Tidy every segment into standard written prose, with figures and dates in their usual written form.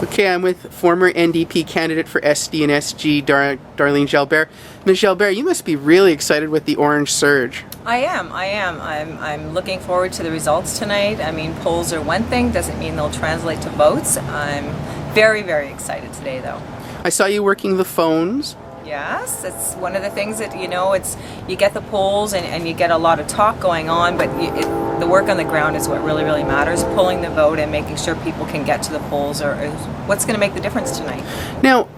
Okay, I'm with former NDP candidate for SD and SG, Darelene Jalbert. Ms. Jalbert, you must be really excited with the orange surge. I am. I'm looking forward to the results tonight. I mean, polls are one thing, doesn't mean they'll translate to votes. I'm very, very excited today, though. I saw you working the phones. Yes, it's one of the things that, you get the polls and you get a lot of talk going on, but the work on the ground is what really, really matters. Pulling the vote and making sure people can get to the polls is what's going to make the difference tonight. Now,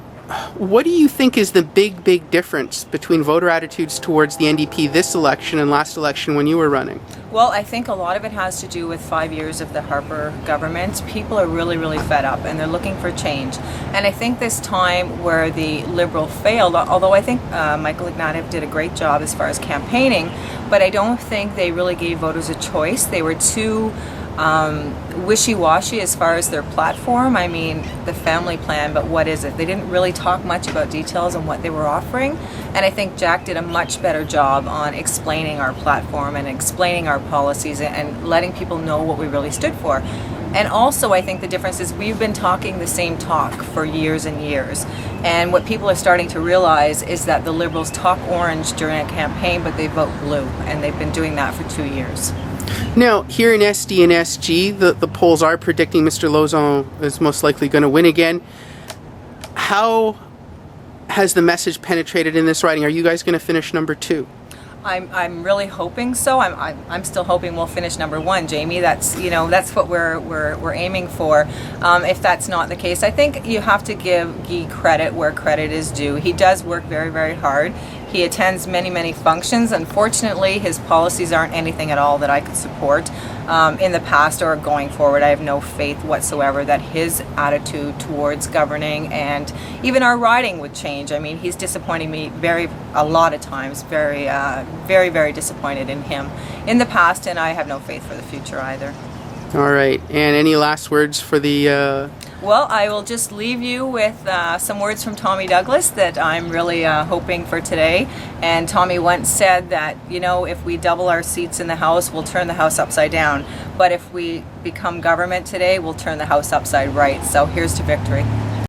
what do you think is the big difference between voter attitudes towards the NDP this election and last election when you were running? Well, I think a lot of it has to do with 5 years of the Harper government. People are really, really fed up and they're looking for change. And I think this time where the Liberal failed, although I think Michael Ignatieff did a great job as far as campaigning, but I don't think they really gave voters a choice. They were too wishy-washy as far as their platform. I mean, the family plan, but what is it? They didn't really talk much about details on what they were offering, and I think Jack did a much better job on explaining our platform and explaining our policies and letting people know what we really stood for. And also, I think the difference is we've been talking the same talk for years and years, and what people are starting to realize is that the Liberals talk orange during a campaign, but they vote blue, and they've been doing that for 2 years. Now, here in SD and SG, the polls are predicting Mr. Lauzon is most likely going to win again. How has the message penetrated in this riding? Are you guys going to finish number 2? I'm really hoping so. I'm still hoping we'll finish number 1, Jamie. That's what we're aiming for. If that's not the case, I think you have to give Guy credit where credit is due. He does work very, very hard. He attends many functions. Unfortunately, his policies aren't anything at all that I could support in the past or going forward. I have no faith whatsoever that his attitude towards governing and even our riding would change. I mean, he's disappointing me a lot of times. Very disappointed in him in the past, and I have no faith for the future either. All right. And any last words for the... Well, I will just leave you with some words from Tommy Douglas that I'm really hoping for today. And Tommy once said that, if we double our seats in the House, we'll turn the House upside down. But if we become government today, we'll turn the House upside right. So here's to victory.